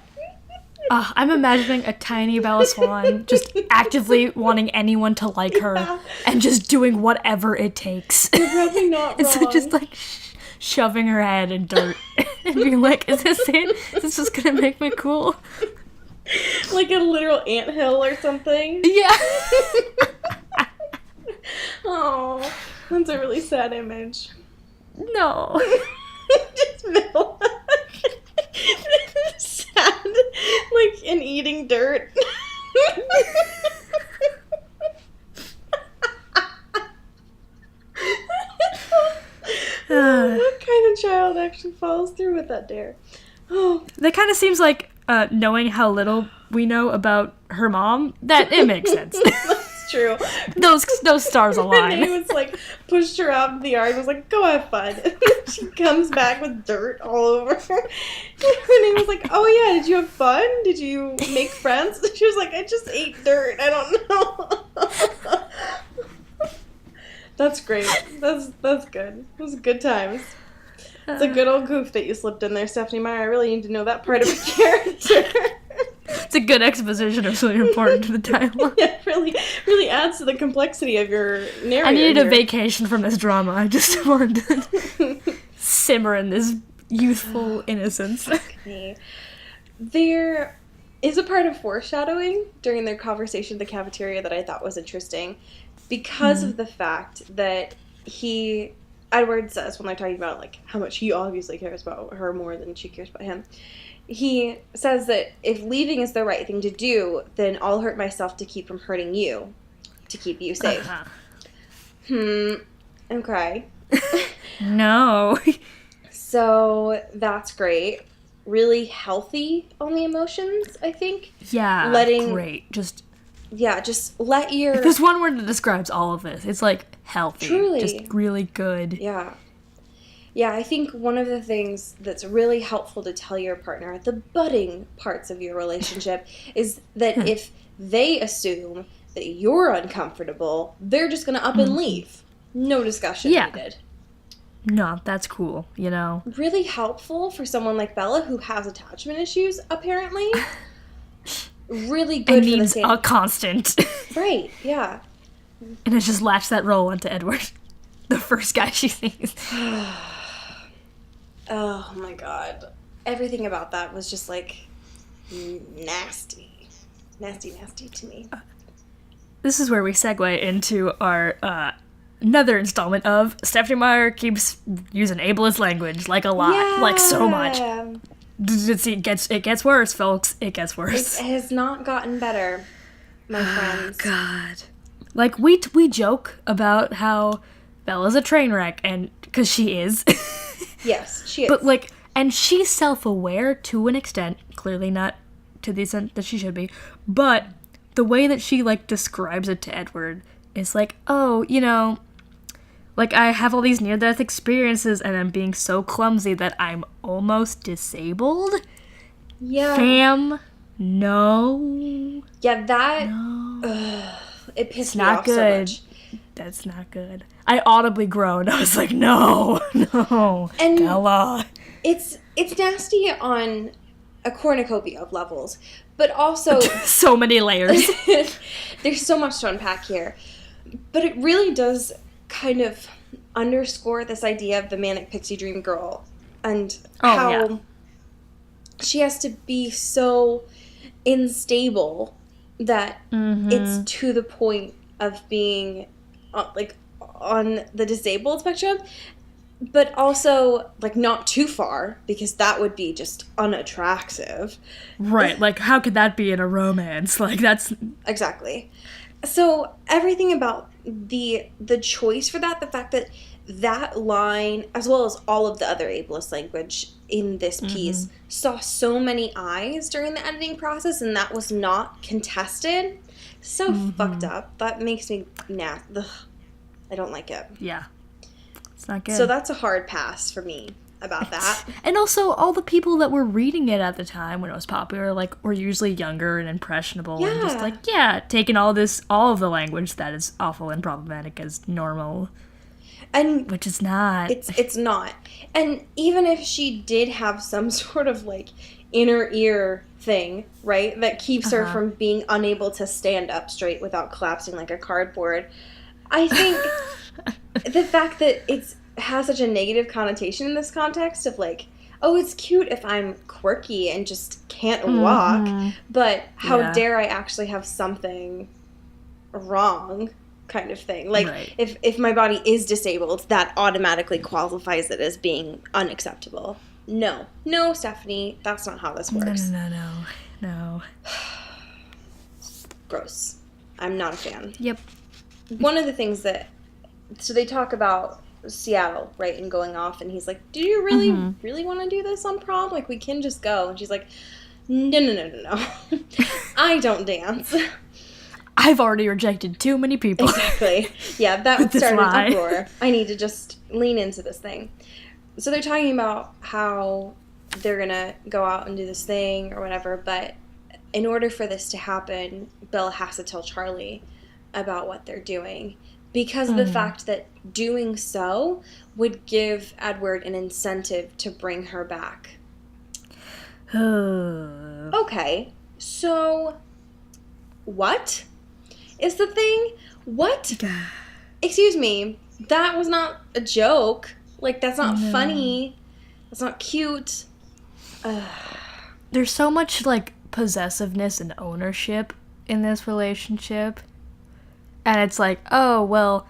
I'm imagining a tiny Bella Swan just actively wanting anyone to like her and just doing whatever it takes. You're probably not wrong. So just like shoving her head in dirt and being like, is this it? Is this just gonna make me cool? Like a literal anthill or something? Yeah. Oh, that's a really sad image. No. Just Bella. Sad. Like, and eating dirt. What kind of child actually follows through with that dare? Oh. That kind of seems like, knowing how little we know about her mom, that it makes sense. That's True. Those stars align. Renee was like, pushed her out in the yard and was like, go have fun. And then she comes back with dirt all over her. Renee was like, oh yeah, did you have fun? Did you make friends? And she was like, I just ate dirt. I don't know. That's great. That's good. It was good times. It's a good old goof that you slipped in there, Stephanie Meyer. I really need to know that part of a character. It's a good exposition. It's really important to the dialogue. Yeah, really adds to the complexity of your narrative. I needed a vacation from this drama. I just wanted to simmer in this youthful innocence. Okay. There is a part of foreshadowing during their conversation at the cafeteria that I thought was interesting because of the fact that Edward says, when they're talking about, like, how much he obviously cares about her more than she cares about him, he says that if leaving is the right thing to do, then I'll hurt myself to keep from hurting you, to keep you safe. Okay. No. So that's great. Really healthy on the emotions, I think. Yeah, great. Just let your... If there's one word that describes all of this, it's, like, healthy. Truly. Just really good. Yeah. Yeah, I think one of the things that's really helpful to tell your partner at the budding parts of your relationship is that if they assume that you're uncomfortable, they're just going to up and leave. No discussion needed. No, that's cool, you know? Really helpful for someone like Bella who has attachment issues, apparently. Really good and for needs the same... a constant. Right, yeah. And has just latched that role onto Edward. The first guy she sees. Oh my god. Everything about that was just, like, nasty. Nasty to me. This is where we segue into our another installment of Stephanie Meyer keeps using ableist language, like, a lot. Like, so much. It gets worse, folks. It gets worse. It has not gotten better, my friends. God. Like, we joke about how Bella's a train wreck, and... Because she is. Yes, she is. But, like... And she's self-aware to an extent. Clearly not to the extent that she should be. But the way that she, like, describes it to Edward is like, oh, you know... Like, I have all these near-death experiences, and I'm being so clumsy that I'm almost disabled? Yeah. Fam, no. Yeah, that... No. It pissed me off so much. That's not good. I audibly groaned. I was like, no. And Bella. It's nasty on a cornucopia of levels, but also... So many layers. There's so much to unpack here. But it really does kind of underscore this idea of the manic pixie dream girl and how she has to be so unstable that it's to the point of being like on the disabled spectrum, but also like not too far because that would be just unattractive. Right, like how could that be in a romance? Like that's exactly. So everything about the choice for that, the fact that that line, as well as all of the other ableist language in this piece, saw so many eyes during the editing process, and that was not contested. So fucked up. That makes me I don't like it. Yeah. It's not good. So that's a hard pass for me about that. And also, all the people that were reading it at the time when it was popular, like, were usually younger and impressionable and just like, taking all of the language that is awful and problematic as normal. And which is not. It's not. And even if she did have some sort of, like, inner ear thing, right, that keeps her from being unable to stand up straight without collapsing like a cardboard, I think the fact that it has such a negative connotation in this context of, like, oh, it's cute if I'm quirky and just can't walk, but how dare I actually have something wrong kind of thing. Like, if my body is disabled, that automatically qualifies it as being unacceptable. No, Stephanie, that's not how this works. No. Gross. I'm not a fan. Yep. One of the things so they talk about Seattle, right, and going off, and he's like, do you really want to do this on prom? Like, we can just go. And she's like, no. I don't dance. I've already rejected too many people. Exactly. Yeah, that would start an uproar. I need to just lean into this thing. So they're talking about how they're going to go out and do this thing or whatever, but in order for this to happen, Bella has to tell Charlie about what they're doing because of the fact that doing so would give Edward an incentive to bring her back. Okay, so what is the thing? What? Excuse me, that was not a joke. Like, that's not funny. That's not cute. There's so much, like, possessiveness and ownership in this relationship. And it's like, oh, well,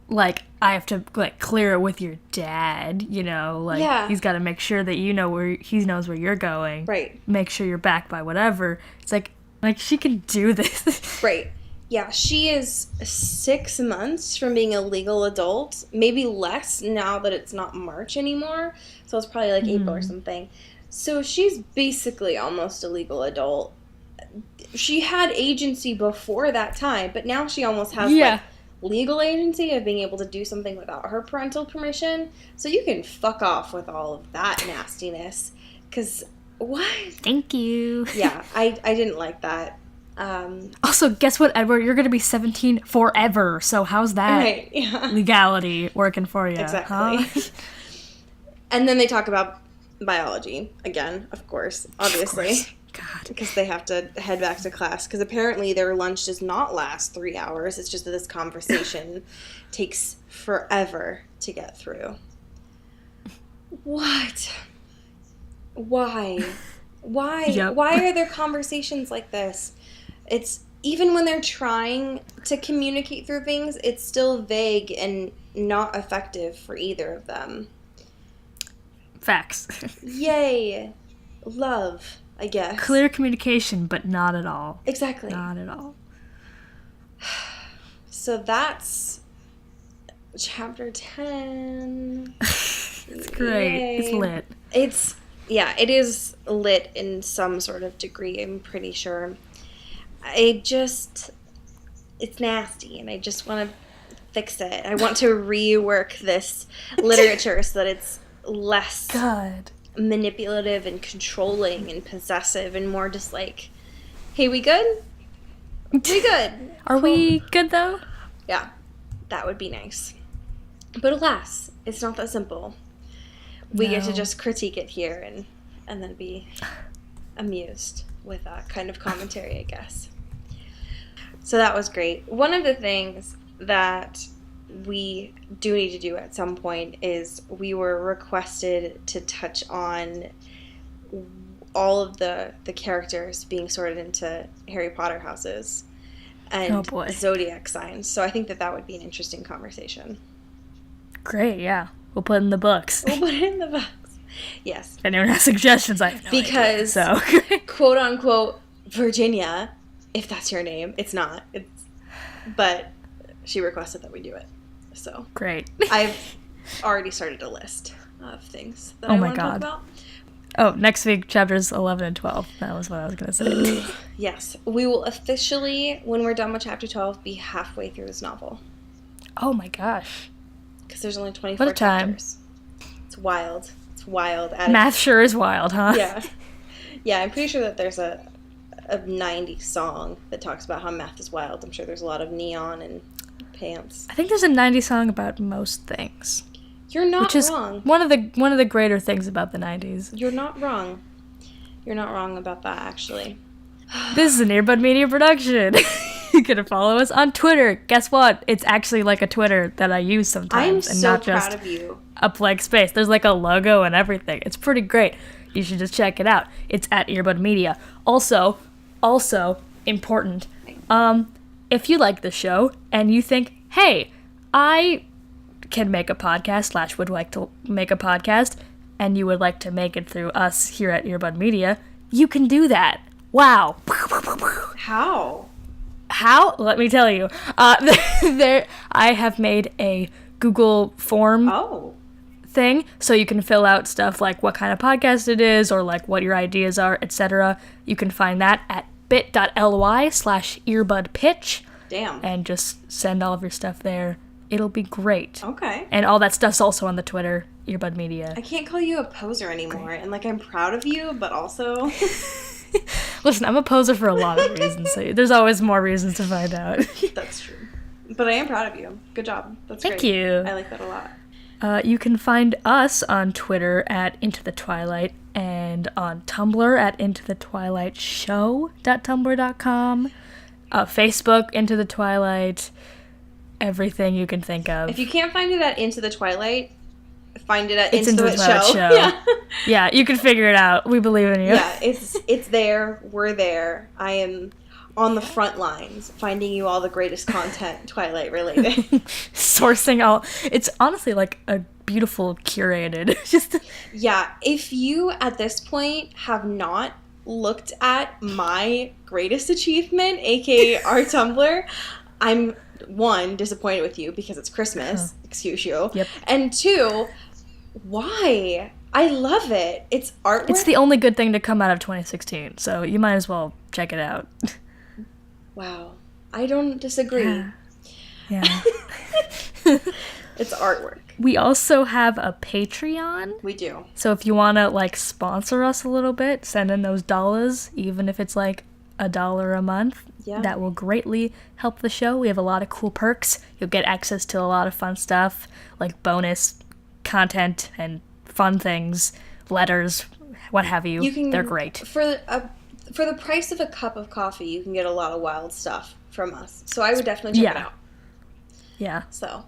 like, I have to, like, clear it with your dad, you know? Like, he's got to make sure that he knows where you're going. Right. Make sure you're back by whatever. It's like she can do this. Right. Yeah, she is 6 months from being a legal adult, maybe less now that it's not March anymore. So it's probably like April or something. So she's basically almost a legal adult. She had agency before that time, but now she almost has like legal agency of being able to do something without her parental permission. So you can fuck off with all of that nastiness. Because what? Thank you. Yeah, I didn't like that. Also, guess what, Edward? You're going to be 17 forever. So how's that legality working for you? Exactly. Huh? And then they talk about biology again, of course, obviously. Of course. God. Because they have to head back to class. Because apparently their lunch does not last 3 hours. It's just that this conversation takes forever to get through. What? Why? Why? Yep. Why are there conversations like this? It's even when they're trying to communicate through things, it's still vague and not effective for either of them. Facts. Yay. Love, I guess. Clear communication, but not at all. Exactly. Not at all. So that's chapter 10. It's great. Yay. It's lit. It is lit in some sort of degree, I'm pretty sure. It's nasty, and I just want to fix it. I want to rework this literature so that it's less manipulative and controlling and possessive and more just like, hey, we good? We good. Are we good, though? Yeah, that would be nice. But alas, it's not that simple. We get to just critique it here and then be amused with that kind of commentary, I guess. So that was great. One of the things that we do need to do at some point is we were requested to touch on all of the characters being sorted into Harry Potter houses and zodiac signs. So I think that would be an interesting conversation. Great, yeah. We'll put it in the books. Yes. If anyone has suggestions, I have no idea. So, quote unquote, Virginia, if that's your name, it's not. But she requested that we do it. So great. I've already started a list of things that I want to talk about. Oh, next week, chapters 11 and 12. That was what I was going to say. Yes. We will officially, when we're done with chapter 12, be halfway through this novel. Oh my gosh. Because there's only 24 chapters. It's wild. It's wild. Math sure is wild, huh? Yeah. Yeah, I'm pretty sure that there's a 90s song that talks about how math is wild. I'm sure there's a lot of neon and pants. I think there's a 90s song about most things. You're not which is wrong. One of the greater things about the 90s. You're not wrong. You're not wrong about that, actually. This is an Earbud Media production. You can follow us on Twitter. Guess what? It's actually like a Twitter that I use sometimes. I'm so proud of you. A blank space. There's like a logo and everything. It's pretty great. You should just check it out. It's at Earbud Media. Also important. If you like the show and you think, hey, I can make a podcast / would like to make a podcast, and you would like to make it through us here at Earbud Media, you can do that. Wow. How? Let me tell you. I have made a Google form thing, so you can fill out stuff like what kind of podcast it is, or like what your ideas are, etc. You can find that at bit.ly/earbudpitch. Damn. And just send all of your stuff there. It'll be great. Okay. And all that stuff's also on the Twitter, Earbud Media. I can't call you a poser anymore. Great. And, I'm proud of you, but also... Listen, I'm a poser for a lot of reasons, so there's always more reasons to find out. That's true. But I am proud of you. Good job. That's great. Thank you. I like that a lot. You can find us on Twitter at Into the Twilight and on Tumblr at intothetwilightshow.tumblr.com. Facebook, Into the Twilight, everything you can think of. If you can't find it at Into the Twilight, find it at It's Into the Twilight Show. Yeah. Yeah, you can figure it out. We believe in you. Yeah, it's there. We're there. I am on the front lines, finding you all the greatest content Twilight related. Sourcing all. It's honestly a beautiful curated. Yeah, if you at this point have not looked at my greatest achievement, aka our Tumblr, I'm one, disappointed with you because it's Christmas, excuse you. Yep. And two, why? I love it. It's artwork. It's the only good thing to come out of 2016, so you might as well check it out. Wow. I don't disagree. Yeah. It's artwork. We also have a Patreon. We do. So if you want to, sponsor us a little bit, send in those dollars, even if it's, $1 a month. Yeah. That will greatly help the show. We have a lot of cool perks. You'll get access to a lot of fun stuff, like bonus content and fun things, letters, what have you. They're great. For the price of a cup of coffee, you can get a lot of wild stuff from us. So I would definitely check it out. Yeah. So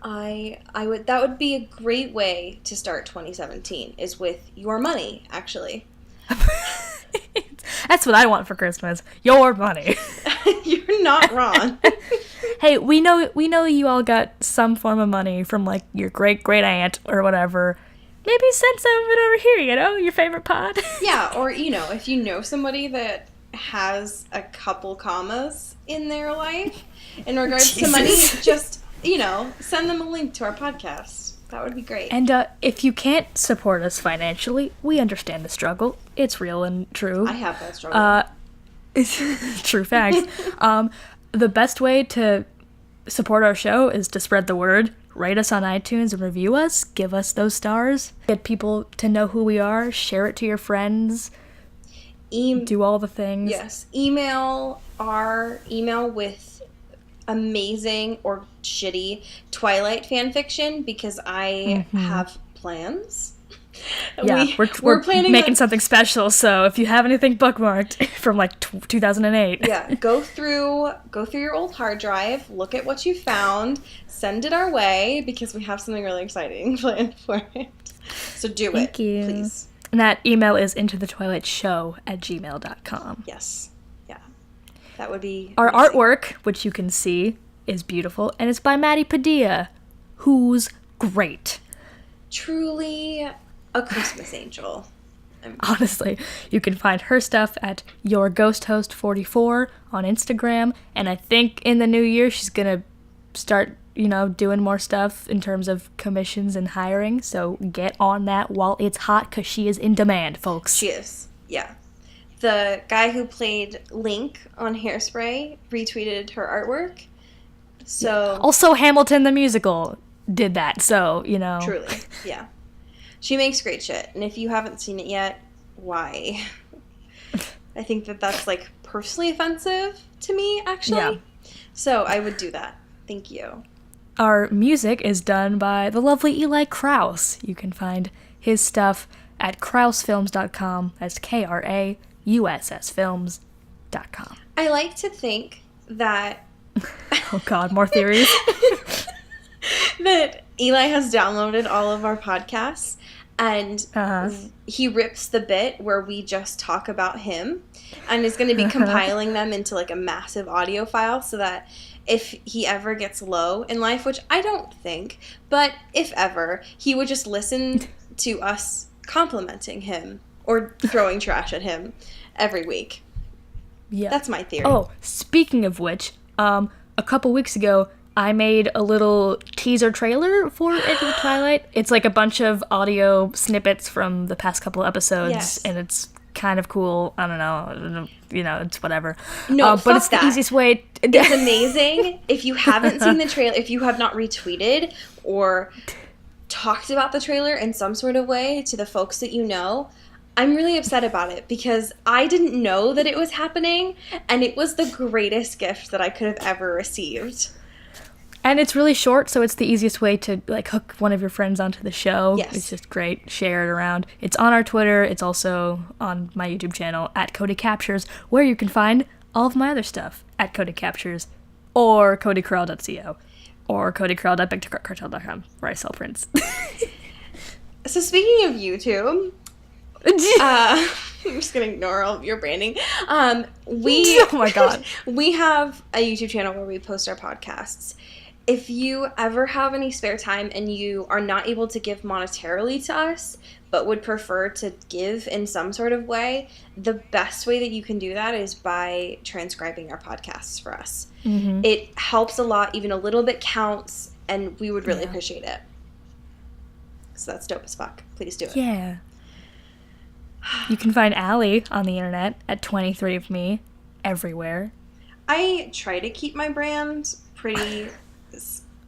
that would be a great way to start 2017 is with your money, actually. That's what I want for Christmas. Your money. You're not wrong. Hey, we know you all got some form of money from your great aunt or whatever. Maybe send some of it over here, your favorite pod. Yeah, or if you know somebody that has a couple commas in their life in regards to money, just send them a link to our podcast. That would be great. And if you can't support us financially, we understand the struggle. It's real and true. I have that struggle. It's true facts. The best way to support our show is to spread the word. Rate us on iTunes and review us. Give us those stars. Get people to know who we are. Share it to your friends. Do all the things. Yes. Email with amazing or shitty Twilight fanfiction because I have plans. Yeah, we're planning making something special, so if you have anything bookmarked from 2008. Yeah, go through your old hard drive, look at what you found, send it our way because we have something really exciting planned for it. So do Thank you. Please. And that email is intothetwilightshow@gmail.com. Yes. Yeah. That would be our amazing. Artwork, which you can see, is beautiful, and it's by Maddie Padilla, who's great. Truly a Christmas angel. Honestly, you can find her stuff at YourGhostHost44 on Instagram, and I think in the new year she's gonna start, doing more stuff in terms of commissions and hiring, so get on that while it's hot, because she is in demand, folks. She is, yeah. The guy who played Link on Hairspray retweeted her artwork, so... Also, Hamilton the Musical did that, so, Truly, yeah. She makes great shit, and if you haven't seen it yet, why? I think that's, personally offensive to me, actually. Yeah. So I would do that. Thank you. Our music is done by the lovely Eli Krause. You can find his stuff at krausfilms.com. That's KRAUSSfilms.com. I like to think that... Oh God, more theories? That Eli has downloaded all of our podcasts, and he rips the bit where we just talk about him, and is going to be compiling them into a massive audio file so that if he ever gets low in life, which I don't think, but if ever, he would just listen to us complimenting him or throwing trash at him every week. Yeah. That's my theory. Oh, speaking of which, a couple weeks ago, I made a little teaser trailer for Into the Twilight. It's a bunch of audio snippets from the past couple episodes, and it's kind of cool. I don't know. You know, it's whatever. No, but it's the easiest way. It's amazing. If you haven't seen the trailer, if you have not retweeted or talked about the trailer in some sort of way to the folks that you know, I'm really upset about it because I didn't know that it was happening, and it was the greatest gift that I could have ever received. And it's really short, so it's the easiest way to, like, hook one of your friends onto the show. Yes. It's just great. Share it around. It's on our Twitter. It's also on my YouTube channel, @CodyCaptures, where you can find all of my other stuff, @CodyCaptures, or CodyCarell.co, or CodyCarell.BigTartCartel.com, where I sell prints. So speaking of YouTube, I'm just going to ignore all of your branding. Oh my God. We have a YouTube channel where we post our podcasts. If you ever have any spare time and you are not able to give monetarily to us, but would prefer to give in some sort of way, the best way that you can do that is by transcribing our podcasts for us. Mm-hmm. It helps a lot. Even a little bit counts, and we would really appreciate it. So that's dope as fuck. Please do it. Yeah. You can find Allie on the internet at 23ofme everywhere. I try to keep my brand pretty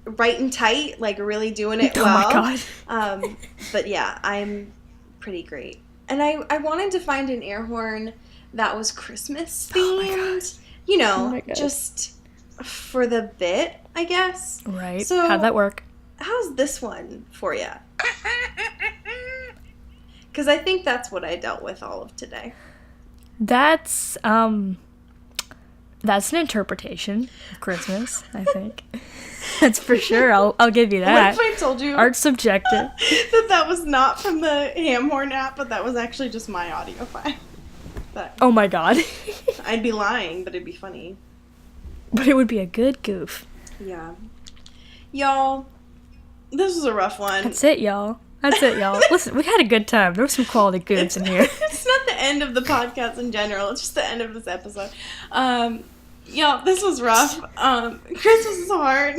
right and tight, like really doing it well. Oh my God. But yeah, I'm pretty great. And I wanted to find an air horn that was Christmas themed. You know, just for the bit, I guess. Right. So how'd that work? How's this one for you? Because I think that's what I dealt with all of today. That's an interpretation of Christmas, I think. That's for sure. I'll give you that. What if I told you art's subjective that was not from the ham horn app, but that was actually just my audio file? Oh my God. I'd be lying, but it'd be funny. But it would be a good goof. Yeah. Y'all, this was a rough one. That's it, y'all. Listen, we had a good time. There were some quality goods in here. It's not the end of the podcast in general. It's just the end of this episode. Y'all, this was rough. Christmas is hard.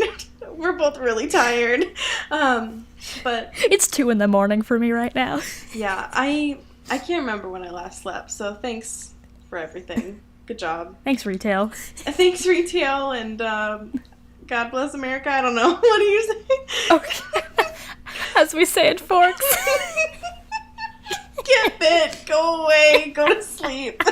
We're both really tired. But it's 2 a.m. for me right now. Yeah, I can't remember when I last slept, so thanks for everything. Good job. Thanks, retail. Thanks, retail, and God bless America. I don't know. What do you say? Okay. As we say at Forks. Get fit. Go away. Go to sleep.